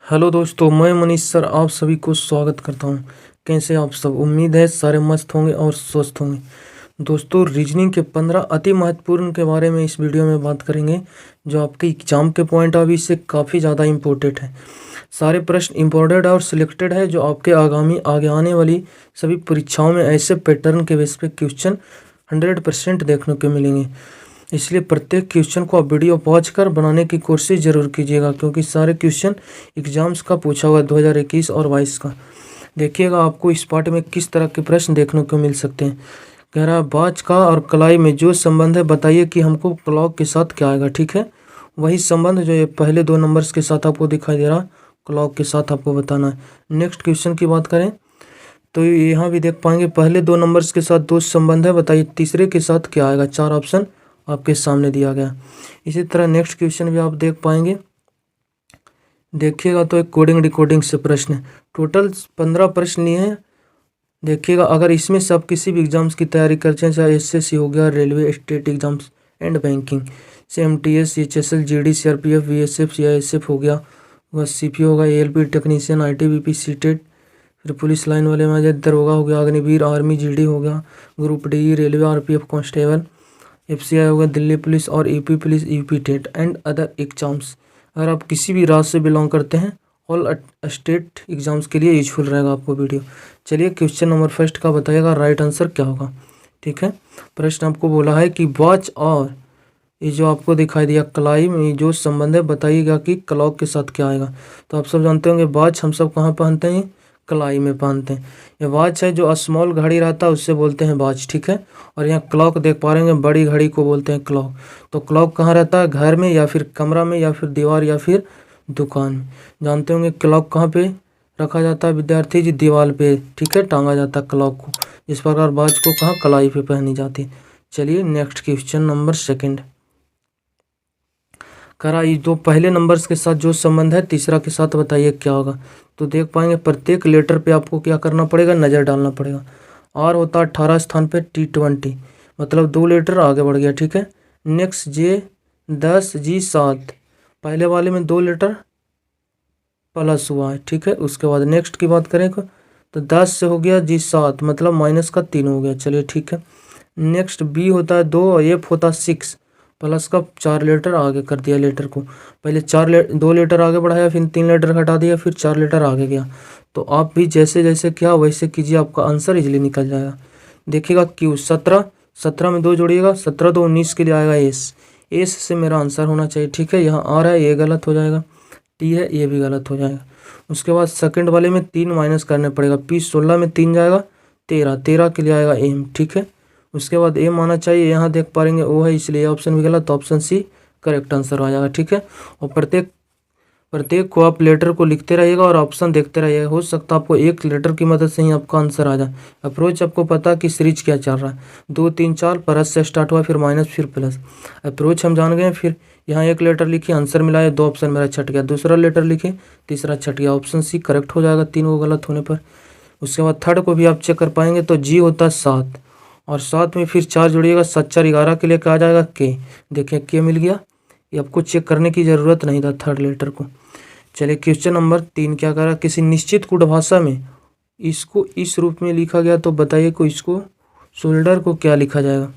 Hello दोस्तों, मैं Manish sir आप सभी को स्वागत करता हूं। कैसे आप सब? उम्मीद है सारे मस्त होंगे और स्वस्थ होंगे। दोस्तों, रीजनिंग के 15 अति महत्वपूर्ण के बारे में इस वीडियो में बात करेंगे, जो आपके एग्जाम के पॉइंट ऑफ व्यू से काफ़ी ज़्यादा इम्पोर्टेंट है। सारे प्रश्न इम्पोर्टेंट और सिलेक्टेड है, जो आपके आगे आने वाली सभी परीक्षाओं में ऐसे पैटर्न के बेस पे क्वेश्चन 100% देखने को मिलेंगे। इसलिए प्रत्येक क्वेश्चन को आप वीडियो पॉज कर बनाने की कोशिश जरूर कीजिएगा, क्योंकि सारे क्वेश्चन एग्जाम्स का पूछा हुआ 2021 और 22 का। देखिएगा आपको इस पार्ट में किस तरह के प्रश्न देखने को मिल सकते हैं। कह रहा है बाज का और कलाई में जो संबंध है बताइए कि हमको क्लॉक के साथ क्या आएगा। ठीक है, वही संबंध जो ये पहले 2 नंबर्स के साथ आपको दिखाई दे रहा, क्लॉक के साथ आपको बताना है। नेक्स्ट क्वेश्चन की बात करें तो यहाँ भी देख पाएंगे पहले 2 नंबर्स के साथ 2 संबंध है, बताइए तीसरे के साथ क्या आएगा। 4 ऑप्शन आपके सामने दिया गया। इसी तरह नेक्स्ट क्वेश्चन भी आप देख पाएंगे। देखिएगा तो एक कोडिंग डिकोडिंग से प्रश्न है। टोटल 15 प्रश्न लिए हैं। देखिएगा अगर इसमें से आप किसी भी एग्जाम्स की तैयारी करते हैं, चाहे एसएससी हो गया, railway, state exams and banking, CMTS, HSL, GD, CRPF, BSF, CISF हो गया, CPO होगा, ALP टेक्नीशियन, ITBP, सीटेट, फिर पुलिस लाइन वाले में दरोगा हो गया, अग्निवीर, आर्मी, GD हो गया, group D, railway, RPF constable, FCI हो गया, दिल्ली पुलिस और UP police, UP TET and other exams. अगर आप किसी भी राज्य से बिलोंग करते हैं, ऑल स्टेट एग्जाम्स के लिए यूजफुल रहेगा आपको वीडियो। चलिए क्वेश्चन नंबर फर्स्ट का बताइएगा राइट आंसर क्या होगा। ठीक है, प्रश्न आपको बोला है कि वॉच और ये जो आपको दिखाई दिया कलाई में जो संबंध है बताइएगा कि क्लॉक के साथ क्या आएगा। तो आप सब जानते होंगे वॉच हम सब कहाँ पहनते हैं, कलाई में पहनते हैं। ये वॉच है जो स्मॉल घड़ी रहता है उससे बोलते हैं वॉच। ठीक है, और यहाँ क्लॉक देख पा रहे हैं, बड़ी घड़ी को बोलते हैं क्लॉक। तो क्लॉक कहाँ रहता है, घर में या फिर कमरा में या फिर दीवार या फिर दुकान में। जानते होंगे क्लॉक कहाँ पे रखा जाता है विद्यार्थी जी, दीवार पे। ठीक है, टांगा जाता है क्लॉक को। इस प्रकार वॉच को कहाँ, कलाई पे पहनी जाती है। चलिए नेक्स्ट क्वेश्चन नंबर सेकेंड। करा ये दो पहले नंबर्स के साथ जो संबंध है तीसरा के साथ बताइए क्या होगा। तो देख पाएंगे प्रत्येक लेटर पे आपको क्या करना पड़ेगा, नज़र डालना पड़ेगा। आर होता है 18 स्थान पे, T20 मतलब 2 लेटर आगे बढ़ गया। ठीक है, नेक्स्ट J 10, G 7, पहले वाले में 2 लेटर प्लस हुआ है। ठीक है, उसके बाद नेक्स्ट की बात करें तो 10 से हो गया G 7 मतलब माइनस का 3 हो गया। चलिए ठीक है, नेक्स्ट B होता है 2 और F होता है 6 प्लस का 4 लेटर आगे कर दिया लेटर को। पहले 2 लेटर आगे बढ़ाया, फिर 3 लेटर हटा दिया, फिर 4 लेटर आगे गया। तो आप भी जैसे जैसे किया वैसे कीजिए, आपका आंसर इजीली निकल जाएगा। देखिएगा Q 17 में 2 जोड़िएगा, 17 2 19 के लिए आएगा एस से मेरा आंसर होना चाहिए। ठीक है, यहाँ आ रहा है ये गलत हो जाएगा, T है ये भी गलत हो जाएगा। उसके बाद सेकंड वाले में 3 माइनस करने पड़ेगा, P 16 में 3 जाएगा, 13 के लिए आएगा M। ठीक है, उसके बाद एम आना चाहिए, यहाँ देख पाएंगे ओ है इसलिए ऑप्शन भी गलत, ऑप्शन सी करेक्ट आंसर आ जाएगा। ठीक है, और प्रत्येक को आप लेटर को लिखते रहिएगा और ऑप्शन देखते रहिएगा। हो सकता है आपको एक लेटर की मदद से ही आपका आंसर आ जाए। अप्रोच आपको पता कि सीरीज क्या चल रहा है, 2 3 4 प्लस से स्टार्ट हुआ, फिर माइनस फिर प्लस। अप्रोच हम जान गए। फिर यहाँ एक लेटर लिखिए, आंसर मिलाए, 2 ऑप्शन मेरा छट गया। दूसरा लेटर लिखे, तीसरा छट गया, ऑप्शन सी करेक्ट हो जाएगा 3 को गलत होने पर। उसके बाद थर्ड को भी आप चेक कर पाएंगे तो जी होता है 7 और 7 में फिर 4 जोड़िएगा, 7 4 11 के लिए क्या आ जाएगा के। देखिए के मिल गया, ये आपको चेक करने की ज़रूरत नहीं था थर्ड लेटर को। चलिए क्वेश्चन नंबर 3 क्या करा, किसी निश्चित कूट भाषा में इसको इस रूप में लिखा गया, तो बताइए को इसको शोल्डर को क्या लिखा जाएगा।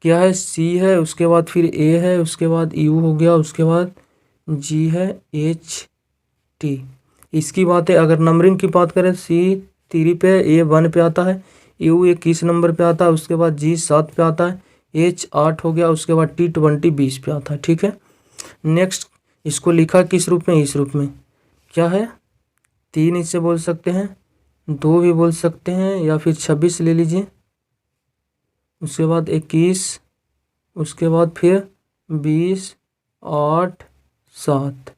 क्या है, सी है, उसके बाद फिर ए है, उसके बाद यू हो गया, उसके बाद जी है, एच टी। इसकी बात है, अगर नंबरिंग की बात करें सी 3 पे, ए 1 पे आता है, यू 21 नंबर पे आता है, उसके बाद जी 7 पे आता है, एच 8 हो गया, उसके बाद T20 20 पे आता है। ठीक है, नेक्स्ट इसको लिखा किस रूप में, इस रूप में। क्या है, 3 इससे बोल सकते हैं, 2 भी बोल सकते हैं, या फिर 26 ले लीजिए, उसके बाद 21, उसके बाद फिर 20 8 7।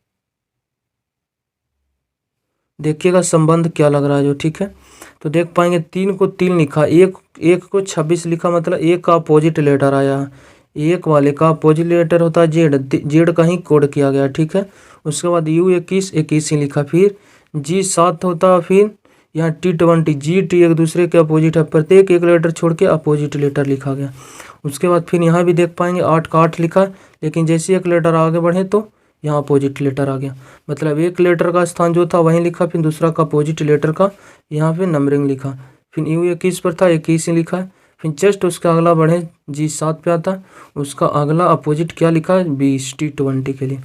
देखिएगा संबंध क्या लग रहा है जो। ठीक है, तो देख पाएंगे 3 को 3 लिखा, एक को 26 लिखा, मतलब एक का अपोजिट लेटर आया। एक वाले का अपोजिट लेटर होता है जेड का ही कोड किया गया। ठीक है, उसके बाद यू 21 ही लिखा, फिर जी 7 होता है, फिर यहाँ T20 जी टी एक दूसरे के अपोजिट है, प्रत्येक एक लेटर छोड़ के अपोजिट लेटर लिखा गया। उसके बाद फिर यहाँ भी देख पाएंगे 8 का 8 लिखा, लेकिन जैसे एक लेटर आगे बढ़े तो यहाँ अपोजिट लेटर आ गया, मतलब एक लेटर का स्थान जो था वहीं लिखा, फिर दूसरा का अपोजिट लेटर का यहाँ पे नंबरिंग लिखा, फिर यू 21 पर था 21 ही लिखा है, फिर जस्ट उसका अगला बढ़े G7 पे आता, उसका अगला अपोजिट क्या लिखा है 20 T20 के लिए,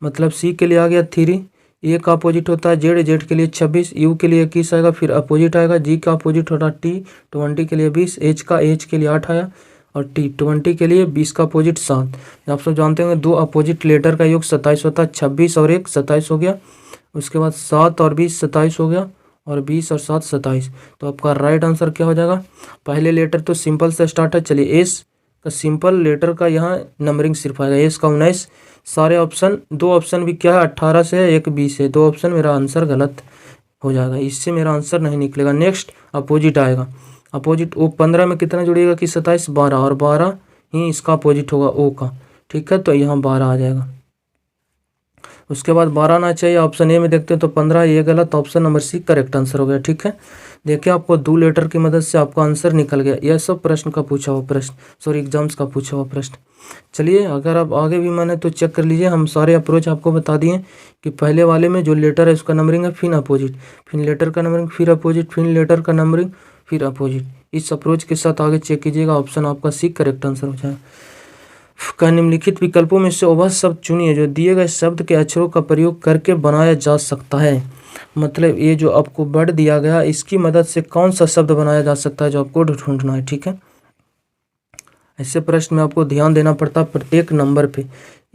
मतलब C के लिए आ गया 3, ए का अपोजिट होता है जेड के लिए 26, यू के लिए 21 आएगा, फिर अपोजिट आएगा जी का अपोजिट होता है T20 के लिए 20, एच के लिए 8 आया, और T20 के लिए 20 का अपोजिट 7। आप सब जानते होंगे दो अपोजिट लेटर का योग 27 होता है, 26 और 1 27 हो गया, उसके बाद 7 और 20 27 हो गया, और 20 और 7 27। तो आपका राइट आंसर क्या हो जाएगा, पहले लेटर तो सिंपल से स्टार्ट है, चलिए एस का सिंपल लेटर का यहाँ नंबरिंग सिर्फ आएगा, एस का 19, सारे ऑप्शन, दो ऑप्शन भी क्या है 18 से है, एक 20 है, दो ऑप्शन मेरा आंसर गलत हो जाएगा, इससे मेरा आंसर नहीं निकलेगा। नेक्स्ट अपोजिट आएगा, अपोजिट ओ 15 में कितना जुड़ेगा कि 27 12, और 12 ही इसका अपोजिट होगा ओ का, ठीक है, तो यहाँ 12 आ जाएगा। उसके बाद 12 आना चाहिए, ऑप्शन ए में देखते हैं तो 15, ये गलत, option number C correct answer हो गया, ठीक है। देखिए आपको दो लेटर की मदद से आपका आंसर निकल गया, यह सब प्रश्न का पूछा हुआ प्रश्न, सॉरी एग्जाम्स का पूछा हुआ प्रश्न। चलिए अगर आप आगे भी मन है तो चेक कर लीजिए, हम सारे अप्रोच आपको बता दिए कि पहले वाले में जो लेटर है उसका नंबरिंग है, फिर अपोजिट, फिर लेटर का नंबरिंग, फिर अपोजिट, फिर लेटर का नंबरिंग, फिर अपोजिट। इस अप्रोच के साथ आगे चेक कीजिएगा, ऑप्शन आपका सी करेक्ट आंसर हो जाएगा। का निम्नलिखित विकल्पों में से वह शब्द चुनिए जो दिए गए शब्द के अक्षरों का प्रयोग करके बनाया जा सकता है, मतलब ये जो आपको वर्ड दिया गया इसकी मदद से कौन सा शब्द बनाया जा सकता है जो आपको ढूंढना है, ठीक है। ऐसे प्रश्न में आपको ध्यान देना पड़ता है प्रत्येक नंबर पे।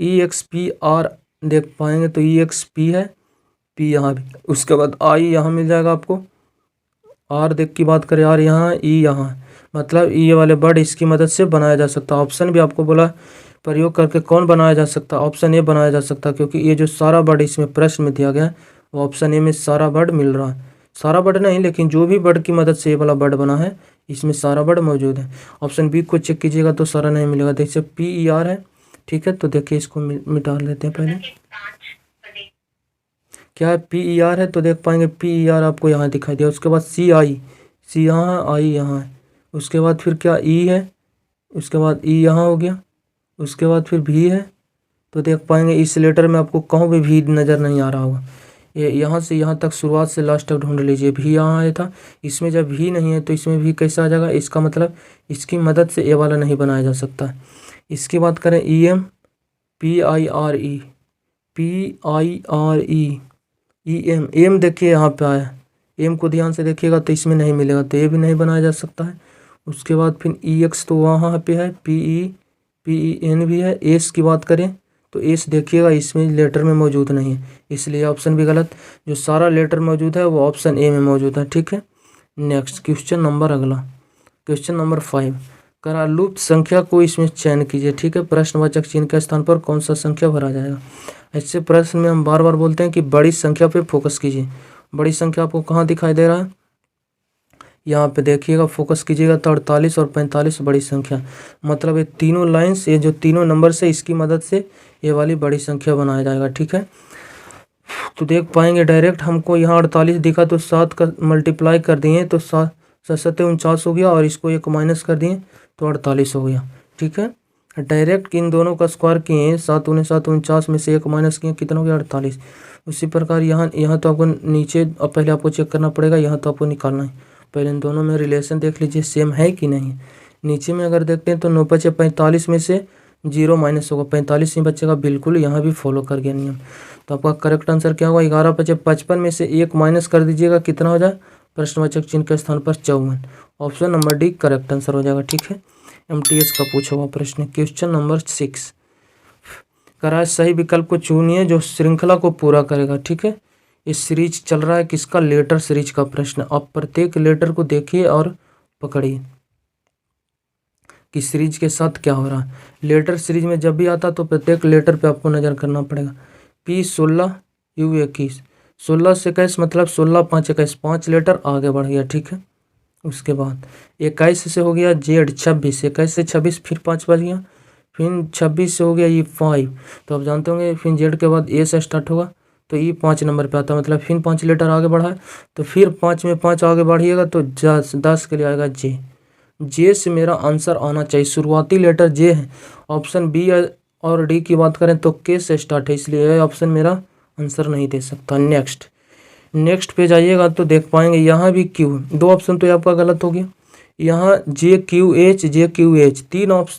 EXPR देख पाएंगे तो EXP है, P यहाँ भी, उसके बाद I यहाँ मिल जाएगा आपको, R देख की बात करें R यहाँ, E यहाँ, मतलब ये वाले वर्ड इसकी मदद से बनाया जा सकता है। ऑप्शन भी आपको बोला प्रयोग करके कौन बनाया जा सकता है, ऑप्शन ए बनाया जा सकता है, क्योंकि ये जो सारा वर्ड इसमें प्रश्न में दिया गया है वो ऑप्शन ए में सारा वर्ड मिल रहा है, सारा वर्ड नहीं लेकिन जो भी वर्ड की मदद से ये वाला वर्ड बना है इसमें सारा वर्ड मौजूद है। ऑप्शन बी को चेक कीजिएगा तो सारा नहीं मिलेगा, देखिए PER है, ठीक है, तो देखिए इसको मिटा लेते हैं पहले, क्या है PER है, तो देख पाएंगे PER आपको यहाँ दिखाई दिया। उसके बाद C यहाँ, I यहाँ है, उसके बाद फिर क्या E है, उसके बाद E यहाँ हो गया, उसके बाद फिर V है, तो देख पाएंगे इस लेटर में आपको कहीं भी भी नज़र नहीं आ रहा होगा, ये यहाँ से यहाँ तक शुरुआत से लास्ट तक ढूंढ लीजिए, भी यहाँ आया था, इसमें जब भी नहीं है तो इसमें भी कैसे आ जाएगा, इसका मतलब इसकी मदद से ये वाला नहीं बनाया जा सकता है। इसकी बात करें EM PIRE EM देखिए यहाँ पे आया, एम को ध्यान से देखिएगा तो इसमें नहीं मिलेगा, तो ये भी नहीं बनाया जा सकता है। उसके बाद फिर EX तो वहाँ पे है, PEN भी है, एस की बात करें तो एस देखिएगा इसमें लेटर में मौजूद नहीं है, इसलिए ऑप्शन भी गलत, जो सारा लेटर मौजूद है वो ऑप्शन ए में मौजूद है, ठीक है। नेक्स्ट क्वेश्चन नंबर अगला, क्वेश्चन नंबर 5, करा लुप्त संख्या को इसमें चयन कीजिए, ठीक है, प्रश्नवाचक चिन्ह के स्थान पर कौन सा संख्या भरा जाएगा। ऐसे प्रश्न में हम बार बार बोलते हैं कि बड़ी संख्या पे फोकस कीजिए, बड़ी संख्या आपको कहाँ दिखाई दे रहा है, यहाँ पे देखिएगा, फोकस कीजिएगा तो 48 और 45 बड़ी संख्या, मतलब ये तीनों लाइंस, ये जो तीनों नंबर से इसकी मदद से ये वाली बड़ी संख्या बनाया जाएगा, ठीक है। तो देख पाएंगे डायरेक्ट हमको यहाँ 48 दिखा तो 7 का मल्टीप्लाई कर दिए तो 7 हो गया, और इसको एक माइनस कर दिए तो 48 हो गया, ठीक है। डायरेक्ट इन दोनों का स्क्वायर किए, 7 दूनी 7, 49 में से एक माइनस किए, कितना हो गया 48। उसी प्रकार यहाँ तो आपको नीचे पहले आपको चेक करना पड़ेगा, यहाँ तो आपको निकालना है, पहले इन दोनों में रिलेशन देख लीजिए सेम है कि नहीं। नीचे में अगर देखते हैं तो 9 बचे 45 में से 0 माइनस होगा, 45 ही बचेगा, बिल्कुल यहाँ भी फॉलो कर गया नियम। तो आपका करेक्ट आंसर क्या होगा, 11 बचे 55 में से 1 माइनस कर दीजिएगा, कितना हो जाए, प्रश्नवाचक चिन्ह के स्थान पर 54, option number D correct answer हो जाएगा, ठीक है। MTS का पूछा हुआ प्रश्न, क्वेश्चन नंबर 6, करा सही विकल्प को चुनिए जो श्रृंखला को पूरा करेगा, ठीक है। ये सीरीज चल रहा है किसका, लेटर सीरीज का प्रश्न, आप प्रत्येक लेटर को देखिए और पकड़िए कि सीरीज के साथ क्या हो रहा है। लेटर सीरीज में जब भी आता तो प्रत्येक लेटर पे आपको नज़र करना पड़ेगा। P16 U21, 16 से 21 मतलब 16 5 21, 5 लेटर आगे बढ़ गया, ठीक है। उसके बाद 21 से हो गया Z 26, 21 से 26 फिर 5 बच गया, फिर 26 से हो गया ये 5, तो आप जानते होंगे फिर Z के बाद A से स्टार्ट होगा तो ये 5 नंबर पे आता है, मतलब फिर 5 लेटर आगे बढ़ा है, तो फिर 5 में 5 आगे बढ़िएगा तो 10 के लिए आएगा J से मेरा आंसर आना चाहिए, शुरुआती लेटर J है, ऑप्शन बी और डी की बात करें तो के से स्टार्ट है, इसलिए यह ऑप्शन मेरा आंसर नहीं दे सकता। नेक्स्ट पे जाइएगा तो देख पाएंगे यहाँ भी क्यू, दो ऑप्शन तो आपका गलत हो गया। यहाँ जे क्यू एच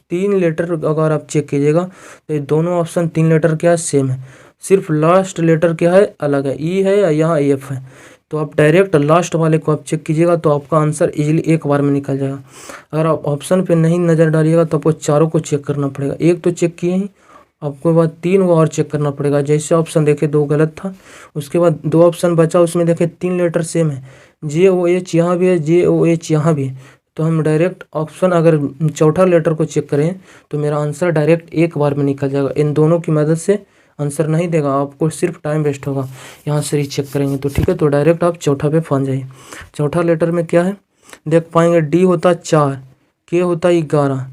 तीन लेटर अगर आप चेक कीजिएगा तो ये दोनों ऑप्शन 3 लेटर क्या है, सेम है, सिर्फ लास्ट लेटर क्या है, अलग है, ई है या यहाँ एफ है। तो आप डायरेक्ट लास्ट वाले को आप चेक कीजिएगा तो आपका आंसर इजीली एक बार में निकल जाएगा। अगर आप ऑप्शन पे नहीं नज़र डालिएगा तो आपको चारों को चेक करना पड़ेगा। एक तो चेक किए ही, आपको बाद 3 को और चेक करना पड़ेगा। जैसे ऑप्शन देखे 2 गलत था, उसके बाद 2 ऑप्शन बचा, उसमें देखे 3 लेटर सेम है, JOH यहाँ भी है, JOH यहाँ भी है। तो हम डायरेक्ट ऑप्शन अगर चौथा लेटर को चेक करें तो मेरा आंसर डायरेक्ट एक बार में निकल जाएगा। इन दोनों की मदद से आंसर नहीं देगा, आपको सिर्फ टाइम वेस्ट होगा यहाँ से रीचेक करेंगे तो। ठीक है, तो डायरेक्ट आप चौथा पे पहुँच जाइए। चौथा लेटर में क्या है देख पाएंगे, डी होता 4, के होता 11,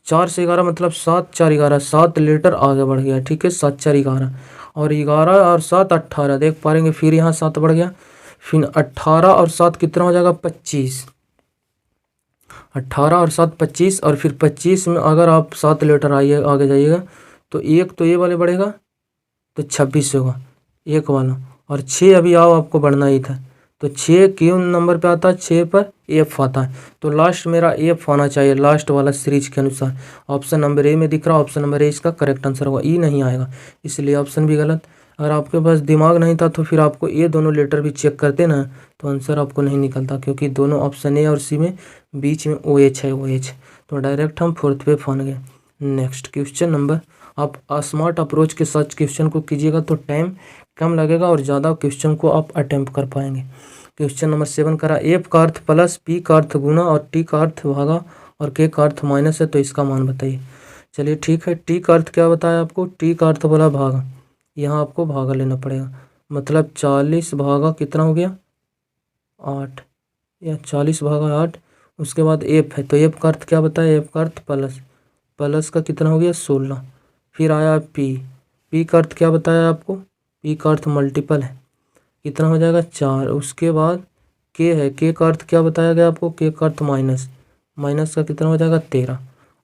4 से 11 मतलब 7 4 11, 7 लेटर आगे बढ़ गया। ठीक है, 7 4 11 और 11 और 7 18 देख पाएंगे, फिर यहाँ 7 बढ़ गया, फिर 18 और 7 कितना हो जाएगा 25, 18 और 7 25, और फिर 25 में अगर आप 7 लेटर आगे जाइएगा तो एक तो ये वाले बढ़ेगा तो 26 होगा एक वाला, और 6 अभी आपको बढ़ना ही था तो 6 क्यों नंबर पे आता है, 6 पर एफ आता है, तो लास्ट मेरा एफ आना चाहिए लास्ट वाला सीरीज के अनुसार। ऑप्शन नंबर ए में दिख रहा है, ऑप्शन नंबर ए इसका करेक्ट आंसर होगा, ई नहीं आएगा, इसलिए ऑप्शन भी गलत। अगर आपके पास दिमाग नहीं था तो फिर आपको ये दोनों लेटर भी चेक करते ना तो आंसर आपको नहीं निकलता, क्योंकि दोनों ऑप्शन ए और सी में बीच में OH है, OH। तो डायरेक्ट हम 4th पे पहुँच गए। नेक्स्ट क्वेश्चन नंबर, आप स्मार्ट अप्रोच के साथ क्वेश्चन को कीजिएगा तो टाइम कम लगेगा और ज़्यादा क्वेश्चन को आप अटेम्प्ट कर पाएंगे। क्वेश्चन नंबर 7 करा, एफ का अर्थ प्लस, पी का अर्थ गुना और टी का अर्थ भागा और के का अर्थ माइनस है, तो इसका मान बताइए। चलिए ठीक है, टी का अर्थ क्या बताया आपको, टी का अर्थ बोला भागा, यहाँ आपको भागा लेना पड़ेगा, मतलब 40 भागा कितना हो गया 8, या 40 भागा 8। उसके बाद एफ है तो एफ का अर्थ क्या बताया, एफ का अर्थ प्लस, प्लस का कितना हो गया 16। फिर आया पी का अर्थ क्या बताया आपको, पी का अर्थ मल्टीपल है, कितना हो जाएगा 4। उसके बाद के है, के का अर्थ क्या बताया गया आपको, के का अर्थ माइनस, माइनस का कितना हो जाएगा 13।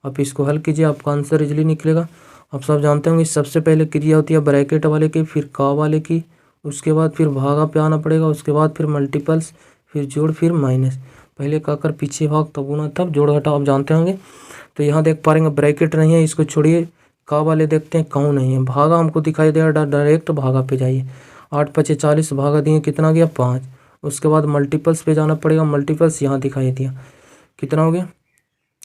आप इसको हल कीजिए, आपका आंसर इजली निकलेगा। आप सब जानते होंगे सबसे पहले क्रिया होती है ब्रैकेट वाले की, फिर का वाले की, उसके बाद फिर भागा पे आना पड़ेगा, उसके बाद फिर मल्टीपल्स, फिर जोड़, फिर माइनस, पहले का कर पीछे भाग तब गुना तब जोड़ घटा, आप जानते होंगे। तो यहाँ देख पा रहे ब्रैकेट नहीं है, इसको छोड़िए, का वाले देखते हैं, काऊ नहीं है, भागा हमको दिखाई देगा, डायरेक्ट भागा पे जाइए। 8 5 40 भागा दिए, कितना गया 5। उसके बाद मल्टीपल्स पे जाना पड़ेगा, मल्टीपल्स यहाँ दिखाई दिया, कितना हो गया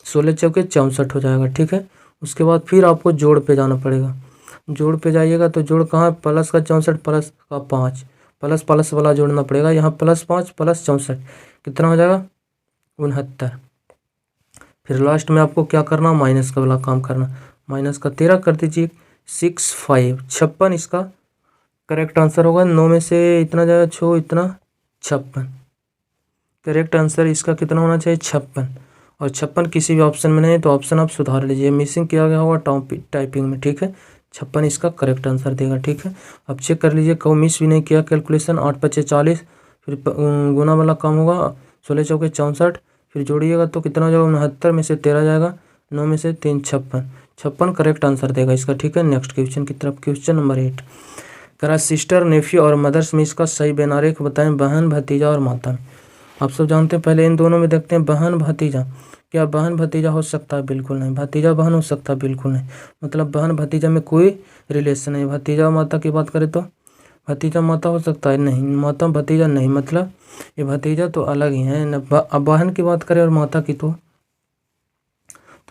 16 चौके 64 हो जाएगा। ठीक है, उसके बाद फिर आपको जोड़ पे जाना पड़ेगा, जोड़ पे जाइएगा तो जोड़ कहाँ, प्लस का 64 प्लस का 5, प्लस प्लस वाला जोड़ना पड़ेगा, यहाँ +5 + 64 कितना हो जाएगा 69। फिर लास्ट में आपको क्या करना, माइनस का वाला काम करना, माइनस का 13 कर दीजिए, 6 5 56 इसका करेक्ट आंसर होगा। 9 में से इतना जाएगा 6, इतना 56, करेक्ट आंसर इसका कितना होना चाहिए 56, और 56 किसी भी ऑप्शन में नहीं है तो ऑप्शन आप सुधार लीजिए, मिसिंग किया गया होगा टाइपिंग में। ठीक है, 56 इसका करेक्ट आंसर देगा। ठीक है, अब चेक कर लीजिए, कहूँ मिस भी नहीं किया कैलकुलेशन। 8 5 40, फिर गुना वाला काम होगा, 16 चौके 64, फिर जोड़िएगा तो कितना हो जाएगा 69 में से 13 जाएगा, 9 में से 3 56 करेक्ट आंसर देगा इसका। ठीक है, नेक्स्ट क्वेश्चन की तरफ। क्वेश्चन नंबर 8 करा, सिस्टर नेफ्यू और मदर्स में इसका सही बेनारेख बताएं, बहन भतीजा और माता में। आप सब जानते हैं, पहले इन दोनों में देखते हैं, बहन भतीजा, क्या बहन भतीजा हो सकता है, बिल्कुल नहीं। भतीजा बहन हो सकता है, बिल्कुल नहीं, मतलब बहन भतीजा में कोई रिलेशन नहीं। भतीजा माता की बात करें तो भतीजा माता हो सकता है, नहीं, माता भतीजा नहीं, मतलब ये भतीजा तो अलग ही है। अब बहन की बात करें और माता की तो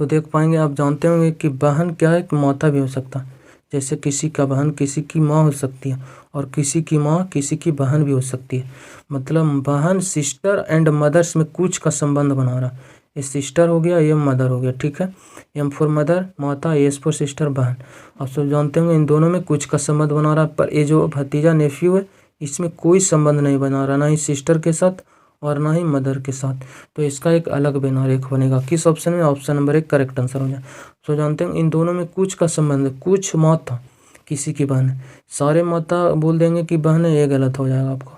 देख पाएंगे, आप जानते होंगे कि बहन क्या है कि माता भी हो सकता है, जैसे किसी का बहन किसी की माँ हो सकती है, और किसी की माँ किसी की बहन भी हो सकती है। मतलब बहन सिस्टर एंड मदर्स में कुछ का संबंध बना रहा, ये सिस्टर हो गया, ये मदर हो गया। ठीक है, M फॉर मदर माता, S फॉर सिस्टर बहन। आप सब जानते होंगे इन दोनों में कुछ का संबंध बना रहा, पर ये जो भतीजा नेफ्यू है इसमें कोई संबंध नहीं बना रहा, ना ही सिस्टर के साथ और ना ही मदर के साथ, तो इसका एक अलग बेनारेख बनेगा। किस ऑप्शन में, ऑप्शन नंबर 1 करेक्ट आंसर हो जाए। तो जानते हैं इन दोनों में कुछ का संबंध है, कुछ माता किसी की बहन है, सारे माता बोल देंगे कि बहन है, ये गलत हो जाएगा आपको,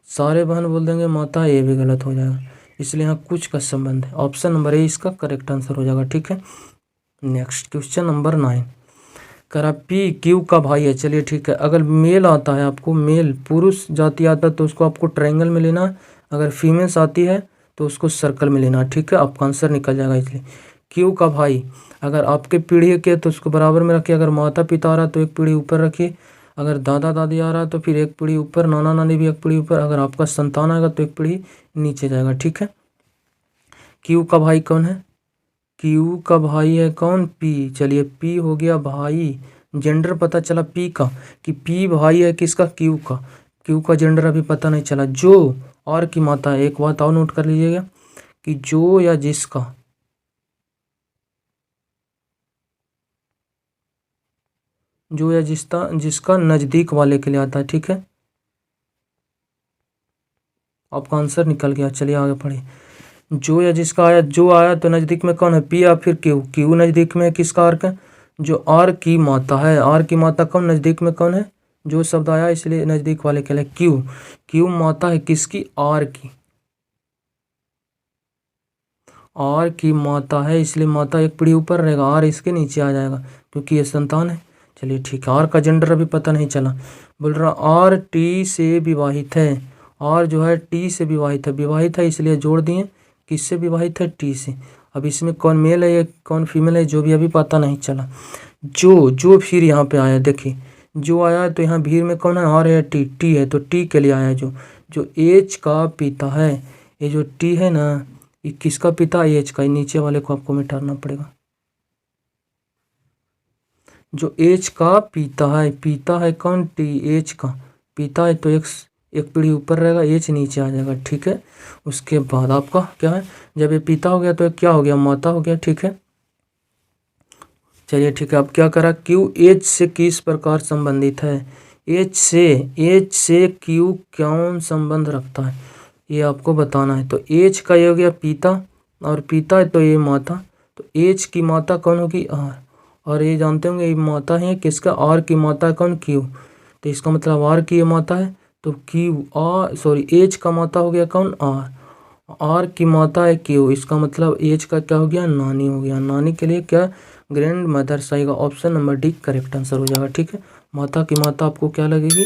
सारे बहन बोल देंगे माता, ये भी गलत हो जाएगा, इसलिए यहाँ कुछ का संबंध है, ऑप्शन नंबर ए इसका करेक्ट आंसर हो जाएगा। ठीक है, नेक्स्ट क्वेश्चन नंबर 9 करा पी क्यू का भाई है। चलिए ठीक है, अगर मेल आता है आपको, मेल पुरुष जाति आता है तो उसको आपको ट्रायंगल में लेना, अगर फीमेल्स आती है तो उसको सर्कल में लेना। ठीक है, आपका आंसर निकल जाएगा। इसलिए क्यू का भाई अगर आपके पीढ़ी के तो उसको बराबर में रखिए, अगर माता पिता आ रहा तो एक पीढ़ी ऊपर रखिए, अगर दादा दादी आ रहा है तो फिर एक पीढ़ी ऊपर, नाना नानी भी एक पीढ़ी ऊपर, अगर आपका संतान आएगा तो एक पीढ़ी नीचे जाएगा। ठीक है, क्यू का भाई कौन है? क्यू का भाई है कौन? पी। चलिए पी हो गया भाई, जेंडर पता चला पी का कि पी भाई है किसका? क्यू का। क्यू का जेंडर अभी पता नहीं चला। जो और की माता है, एक बात और नोट कर लीजिएगा कि जो या जिसका, जो या जिसका नजदीक वाले के लिए आता है। ठीक है, आपका आंसर निकल गया। चलिए आगे पढ़िए। जो या जिसका आया, जो आया तो नजदीक में कौन है? पी या फिर क्यू? क्यू नजदीक में किसका आर्क है? जो आर की माता है। आर की माता कौन नजदीक में कौन है? जो शब्द आया इसलिए नजदीक वाले के लिए क्यू। क्यू माता है किसकी? आर की। आर की माता है इसलिए माता एक पीढ़ी ऊपर रहेगा, आर इसके नीचे आ जाएगा क्योंकि ये संतान है। चलिए ठीक है, आर का जेंडर अभी पता नहीं चला। बोल रहा आर टी से विवाहित है। आर जो है टी से विवाहित है, विवाहित है इसलिए जोड़ दिए। किससे विवाहित है? टी से। अब इसमें कौन मेल है या कौन फीमेल है जो भी अभी पता नहीं चला। जो फिर यहाँ पे आया, देखिए जो आया तो यहाँ भीड़ में कौन है? आर है टी? टी है तो टी के लिए आया। जो एच का पिता है, ये जो टी है ना, ये किसका पिता? एच का। नीचे वाले को आपको मिटाना पड़ेगा। जो एच का पिता है कौन? टी। एच का पिता है तो एक पीढ़ी ऊपर रहेगा, एच नीचे आ जाएगा। ठीक है, उसके बाद आपका क्या है? जब ये पिता हो गया तो क्या हो गया? माता हो गया। ठीक है, चलिए ठीक है, अब क्या करा? क्यू एच से किस प्रकार संबंधित है? एच से क्यू कौन संबंध रखता है ये आपको बताना है। तो एच का ये हो गया पिता, और पिता है तो ये माता, तो एच की माता कौन होगी? आर। और ये जानते होंगे ये माता है किसका? आर की माता कौन? क्यू। तो इसका मतलब आर की ये माता है तो क्यू एच का माता हो गया कौन? आर। आर की माता है क्यू, इसका मतलब एच का क्या हो गया? नानी हो गया। नानी के लिए क्या? ग्रैंड मदर्स आएगा। Option number D correct answer हो जाएगा। ठीक है, माता की माता आपको क्या लगेगी?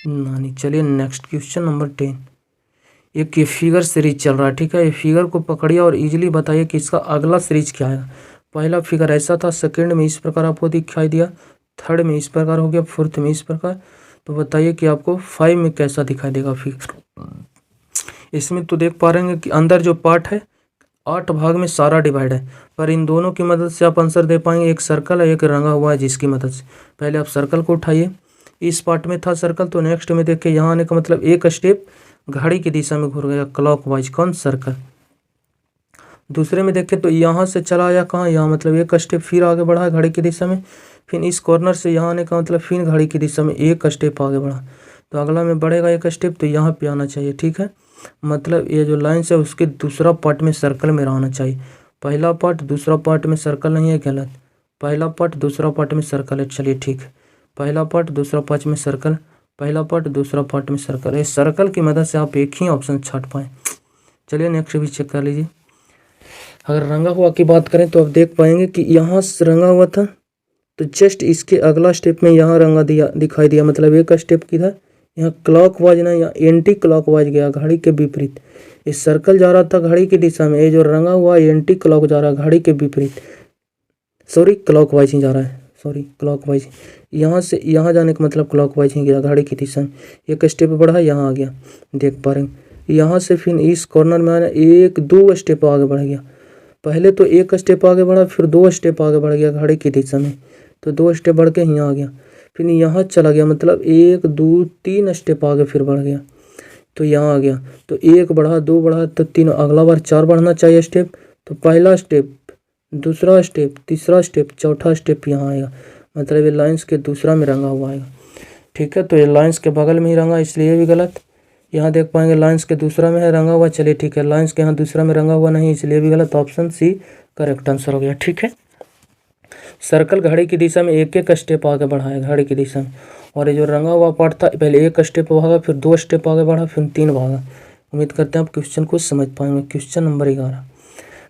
नानी। चलिए नेक्स्ट क्वेश्चन नंबर 10। एक ये फिगर सीरीज चल रहा है। ठीक है, ये फिगर को पकड़िए और इजीली बताइए कि इसका अगला सीरीज क्या है। पहला फिगर ऐसा था, सेकंड में इस प्रकार आपको दिखाई दिया, थर्ड में इस प्रकार हो गया, फोर्थ में इस प्रकार। तो बताइए कि आपको 5 में कैसा दिखाई देगा फिगर। इसमें तो देख पा रहे हैं कि अंदर जो पार्ट है 8 भाग में सारा डिवाइड है, पर इन दोनों की मदद से आप आंसर दे पाएंगे। एक सर्कल है, एक रंगा हुआ है, जिसकी मदद से पहले आप सर्कल को उठाइए। इस पार्ट में था सर्कल, तो नेक्स्ट में देखिए यहाँ आने का मतलब एक स्टेप घड़ी की दिशा में घूर गया, क्लॉकवाइज। कौन? सर्कल। दूसरे में देखें तो यहाँ से चला आया कहाँ? यहाँ, मतलब एक स्टेप फिर आगे बढ़ा घड़ी की दिशा में। फिर इस कॉर्नर से यहाँ आने का मतलब फिर घड़ी की दिशा में एक स्टेप आगे बढ़ा, तो अगला में बढ़ेगा एक स्टेप, तो यहाँ पे आना चाहिए। ठीक है, मतलब ये जो लाइन्स है उसके दूसरा पार्ट में सर्कल में रहना चाहिए। पहला पार्ट दूसरा पार्ट में सर्कल नहीं है, गलत। पहला पार्ट दूसरा पार्ट में सर्कल है। चलिए ठीक है, पहला पार्ट दूसरा पार्ट में सर्कल, पहला पार्ट दूसरा पार्ट में सर्कल। इस सर्कल की मदद से आप एक ही ऑप्शन छाट पाएँ। चलिए नेक्स्ट भी चेक कर लीजिए। अगर रंगा हुआ की बात करें तो आप देख पाएंगे कि यहाँ रंगा हुआ था, तो जस्ट इसके अगला स्टेप में यहाँ रंगा दिखाई दिया, मतलब एक स्टेप की था यहाँ क्लॉकवाइज ना, या एंटी क्लॉकवाइज गया, घड़ी के विपरीत। इस सर्कल जा रहा था घड़ी की दिशा में, ये जो रंगा हुआ एंटी क्लॉक जा रहा है, घड़ी के विपरीत। सॉरी, क्लॉकवाइज ही जा रहा है, सॉरी क्लॉकवाइज। यहाँ से यहाँ जाने का मतलब क्लॉकवाइज ही गया, घड़ी की दिशा में। एक स्टेप बढ़ा, यहाँ आ गया, देख पा रहे हैं। यहाँ से फिर इस कॉर्नर में आना, एक दो स्टेप आगे बढ़ गया। पहले तो एक स्टेप आगे बढ़ा, फिर 2 स्टेप आगे बढ़ गया घड़ी की दिशा में, तो 2 स्टेप बढ़ के यहाँ आ गया। फिर यहाँ चला गया, मतलब 1 2 3 स्टेप आगे फिर बढ़ गया, तो यहाँ आ गया। तो 1 बढ़ा, 2 बढ़ा, तो 3, अगला बार 4 बढ़ना चाहिए स्टेप। तो पहला स्टेप, दूसरा स्टेप, तीसरा स्टेप, चौथा स्टेप यहाँ आएगा, मतलब ये लाइन्स के दूसरा में रंगा हुआ आएगा। ठीक है, तो ये लाइन्स के बगल में ही रंगा, इसलिए भी गलत। यहाँ देख पाएंगे लाइन्स के दूसरा में है रंगा हुआ। चलिए ठीक है, लाइन्स के यहाँ दूसरा में रंगा हुआ नहीं, इसलिए भी गलत। ऑप्शन सी करेक्ट आंसर हो गया। ठीक है, सर्कल घड़ी की दिशा में एक एक स्टेप आगे बढ़ाया घड़ी की दिशा में, और ये जो रंगा हुआ पार्ट था पहले एक स्टेप भागा, फिर 2 स्टेप आगे बढ़ा, फिर 3 भागा। उम्मीद करते हैं आप क्वेश्चन को समझ पाएंगे। क्वेश्चन नंबर 11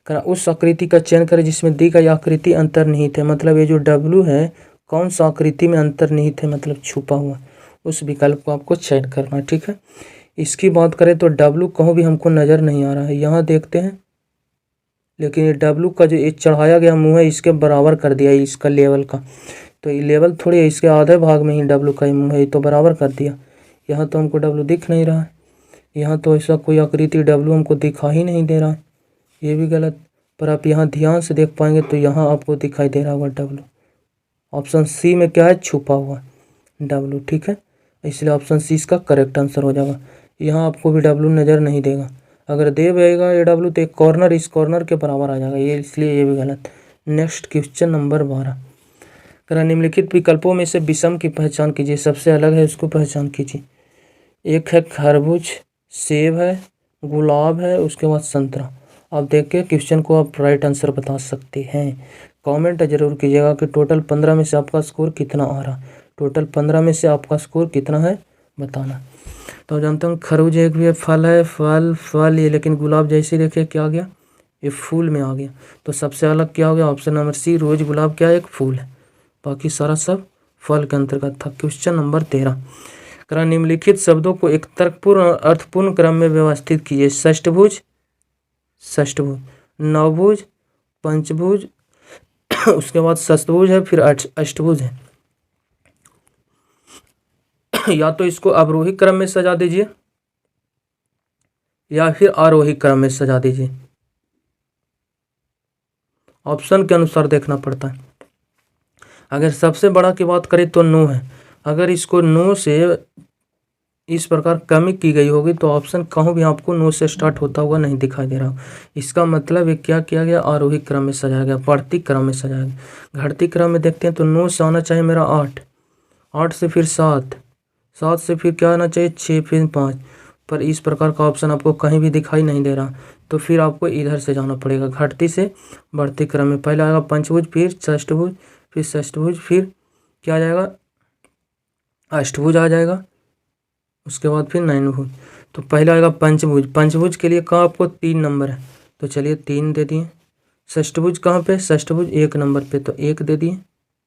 करा, उस आकृति का चयन करें जिसमें दी गई आकृति अंतर्निहित है। मतलब ये जो W है कौन सा आकृति में अंतर्निहित है, मतलब छुपा हुआ, उस विकल्प को आपको चयन करना है। ठीक है, इसकी बात करें तो डब्लू कहीं भी हमको नज़र नहीं आ रहा है, यहाँ देखते हैं, लेकिन ये डब्लू का जो ये चढ़ाया गया मुँह है इसके बराबर कर दिया है इसका लेवल का, तो ये लेवल थोड़ी है, इसके आधे भाग में ही डब्लू का ही मुँह है, ये तो बराबर कर दिया। यहाँ तो हमको डब्लू दिख नहीं रहा है, यहाँ तो ऐसा कोई आकृति डब्लू हमको दिखा ही नहीं दे रहा है, ये भी गलत। पर आप यहाँ ध्यान से देख पाएंगे तो यहाँ आपको दिखाई दे रहा होगा डब्लू। ऑप्शन सी में क्या है, छुपा हुआ डब्लू। ठीक है, इसलिए ऑप्शन सी इसका करेक्ट आंसर हो जाएगा। यहाँ आपको भी डब्लू नज़र नहीं देगा, अगर दे देगा ये डब्लू तो एक कॉर्नर इस कॉर्नर के बराबर आ जाएगा, ये इसलिए ये भी गलत। नेक्स्ट क्वेश्चन नंबर 12, करा निम्नलिखित विकल्पों में से विषम की पहचान कीजिए, सबसे अलग है उसको पहचान कीजिए। एक है खरबूज, सेब है, गुलाब है, उसके बाद संतरा। आप देख के क्वेश्चन को आप राइट आंसर बता सकते हैं। कमेंट जरूर कीजिएगा कि टोटल 15 में से आपका स्कोर कितना आ रहा, टोटल 15 में से आपका स्कोर कितना है बताना। तो जानते हैं खरबूज एक भी फल है, फल ये, लेकिन गुलाब जैसे देखिए क्या आ गया, ये फूल में आ गया, तो सबसे अलग क्या हो गया, ऑप्शन नंबर सी, रोज गुलाब क्या है, एक फूल है, बाकी सारा सब फल के अंतर्गत था। क्वेश्चन नंबर 13, करा निम्नलिखित शब्दों को एक तर्कपूर्ण और अर्थपूर्ण क्रम में व्यवस्थित कीजिए। षष्ठभुज, नवभुज, पंचभुज, उसके बाद सस्तभुज है, फिर अष्टभुज है। या तो इसको अवरोही क्रम में सजा दीजिए या फिर आरोही क्रम में सजा दीजिए, ऑप्शन के अनुसार देखना पड़ता है। अगर सबसे बड़ा की बात करें तो 9 है, अगर इसको 9 से इस प्रकार कमी की गई होगी तो ऑप्शन कहीं भी आपको 9 से स्टार्ट होता हुआ नहीं दिखाई दे रहा। इसका मतलब ये क्या किया गया, आरोही क्रम में सजाया गया, बढ़ती क्रम में सजाया गया। घटती क्रम में देखते हैं तो 9 से आना चाहिए मेरा 8, 8 से फिर 7, 7 से फिर क्या आना चाहिए 6, फिर 5, पर इस प्रकार का ऑप्शन आपको कहीं भी दिखाई नहीं दे रहा, तो फिर आपको इधर से जाना पड़ेगा, घटती से बढ़ती क्रम में। पहले आएगा पंचभुज, फिर षष्ठभुज, फिर षष्ठभुज, फिर क्या आ जाएगा, अष्टभुज आ जाएगा, उसके बाद फिर नैनभुज। तो पहले आएगा पंचभुज, पंचभुज के लिए कहाँ आपको 3 नंबर है, तो चलिए 3 दे दिए। षष्ठभुज कहाँ पे, षष्ठभुज 1 नंबर पे, तो 1 दे दिए।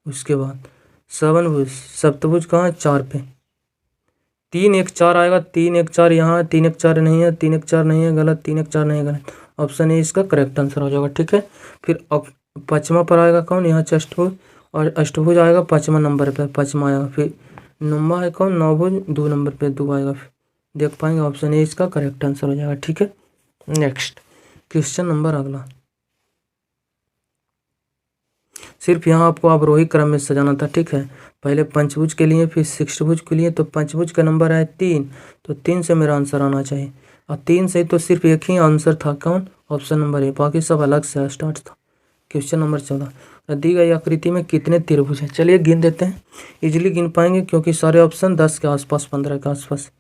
उसके बाद सवनभुज, सप्तभुज कहाँ है 4 पे, 3 1 4 आएगा, 3 1 4 यहाँ है, 3 1 4 नहीं है, 3 1 4 नहीं है, गलत, 3 1 4 नहीं है, गलत, ऑप्शन ए इसका करेक्ट आंसर हो जाएगा। ठीक है, फिर पचमा पर आएगा कौन, यहाँ षष्ठभुज, और अष्टभुज आएगा 5वां नंबर पर, 5वां आएगा, फिर नुम्मा है कौन, नौभुज 2 नंबर पे 2 आएगा, फिर देख पाएंगे ऑप्शन ए इसका करेक्ट आंसर हो जाएगा। ठीक है, नेक्स्ट क्वेश्चन नंबर अगला, सिर्फ यहाँ आपको अवरोही क्रम में सजाना था। ठीक है, पहले पंचभुज के लिए फिर षष्ठभुज के लिए, तो पंचभुज का नंबर है 3, तो 3 से मेरा आंसर आना चाहिए, और 3 से तो सिर्फ एक ही आंसर था कौन, ऑप्शन नंबर ए, बाकी सब अलग से स्टार्ट था। क्वेश्चन नंबर 14, दी गई आकृति में कितने त्रिभुज हैं, चलिए गिन देते हैं, इजीली गिन पाएंगे क्योंकि सारे ऑप्शन 10 के आसपास, 15 के आसपास।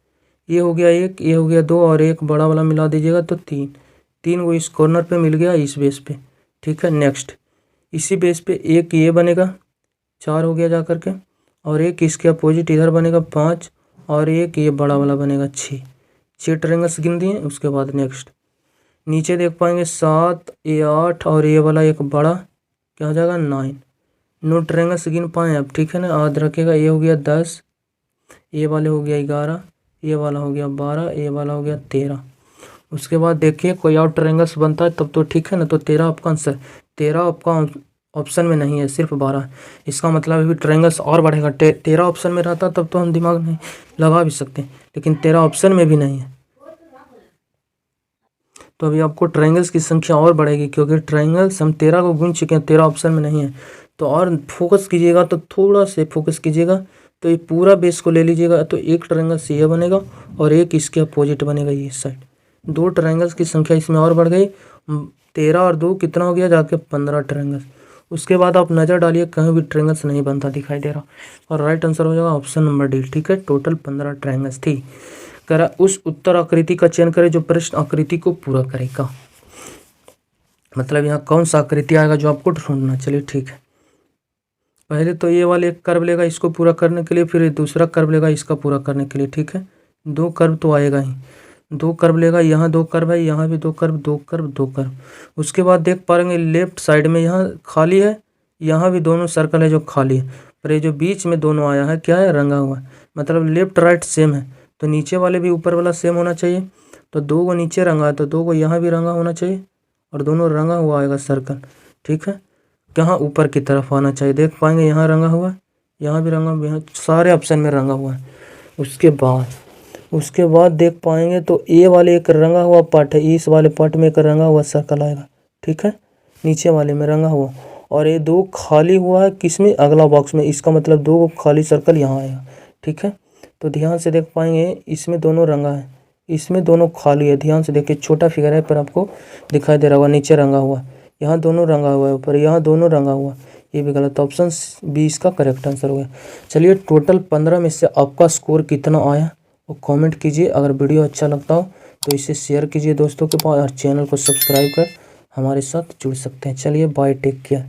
ये हो गया 1, ये हो गया 2, और एक बड़ा वाला मिला दीजिएगा तो 3 वो इस कॉर्नर पे मिल गया, इस बेस पे। ठीक है, नेक्स्ट इसी बेस पे एक ये बनेगा 4 हो गया जा करके, और एक इसके अपोजिट इधर बनेगा 5, और एक ये बड़ा वाला बनेगा 6 ट्रायंगल्स गिन दिए। उसके बाद नेक्स्ट नीचे देख पाएंगे 7, ये 8, और ये वाला एक बड़ा क्या हो जाएगा 9 ट्रायंगल्स गिन पाए अब। ठीक है ना, याद रखिएगा, ये हो गया 10, ये वाले हो गया 11, ये वाला हो गया 12, ये वाला हो गया 13। उसके बाद देखिए कोई और ट्रायंगल्स बनता है तब तो ठीक है ना, तो 13 आपका आंसर, 13 आपका ऑप्शन में नहीं है, सिर्फ 12। इसका मतलब अभी ट्रायंगल्स और बढ़ेगा, 13 ऑप्शन में रहता तब तो हम दिमाग नहीं लगा भी सकते, लेकिन 13 ऑप्शन में भी नहीं है, तो अभी आपको ट्रायंगल्स की संख्या और बढ़ेगी, क्योंकि ट्रायंगल्स हम 13 को गुन चुके हैं, 13 ऑप्शन में नहीं है। तो और फोकस कीजिएगा, तो थोड़ा से फोकस कीजिएगा, तो ये पूरा बेस को ले लीजिएगा, तो एक ट्रायंगल से ये बनेगा और एक इसके अपोजिट बनेगा ये साइड, 2 ट्रायंगल्स की संख्या इसमें और बढ़ गई, 13 और 2 कितना हो गया जाके 15 ट्रायंगल्स। उसके बाद आप नज़र डालिए कहीं भी ट्रायंगल्स नहीं बनता दिखाई दे रहा, और राइट आंसर हो जाएगा ऑप्शन नंबर डी। ठीक है, टोटल 15 ट्रायंगल्स थी। करा उस उत्तर आकृति का चयन करें जो प्रश्न आकृति को पूरा करेगा, मतलब यहाँ कौन सा आकृति आएगा जो आपको ढूंढना। चलिए ठीक है, पहले तो ये वाले एक कर्व लेगा इसको पूरा करने के लिए, फिर दूसरा कर्व लेगा इसका पूरा करने के लिए। ठीक है, 2 कर्व तो आएगा ही, 2 कर्व लेगा, यहाँ 2 कर्व है, यहाँ भी 2 कर्व, 2 कर्व, 2 कर्व। उसके बाद देख पाएंगे लेफ्ट साइड में यहाँ खाली है, यहाँ भी दोनों सर्कल है जो खाली है, पर ये जो बीच में दोनों आया है क्या है, रंगा हुआ है, मतलब लेफ्ट राइट सेम है। तो नीचे वाले भी ऊपर वाला सेम होना चाहिए। तो 2 को नीचे रंगा है तो 2 को यहाँ भी रंगा होना चाहिए और दोनों रंगा हुआ आएगा सर्कल। ठीक है, यहाँ ऊपर की तरफ आना चाहिए, देख पाएंगे यहाँ रंगा हुआ है, यहाँ भी रंगा, यहाँ सारे ऑप्शन में रंगा हुआ है। उसके बाद देख पाएंगे तो ए वाले एक रंगा हुआ पार्ट है, इस वाले पार्ट में एक रंगा हुआ सर्कल आएगा। ठीक है, नीचे वाले में रंगा हुआ, और ये 2 खाली हुआ है किसमें, अगला बॉक्स में, इसका मतलब 2 खाली सर्कल यहाँ आएगा। ठीक है, तो ध्यान से देख पाएंगे इसमें दोनों रंगा है, इसमें दोनों खाली है। ध्यान से देखिए, छोटा फिगर है पर आपको दिखाई दे रहा होगा, नीचे रंगा हुआ, यहाँ दोनों रंगा हुआ है, ऊपर यहाँ दोनों रंगा हुआ, ये भी गलत। ऑप्शन बी इसका करेक्ट आंसर हो गया। चलिए, टोटल 15 में से आपका स्कोर कितना आया वो कमेंट कीजिए। अगर वीडियो अच्छा लगता हो तो इसे शेयर कीजिए दोस्तों के पास, और चैनल को सब्सक्राइब कर हमारे साथ जुड़ सकते हैं। चलिए बाय, टेक केयर।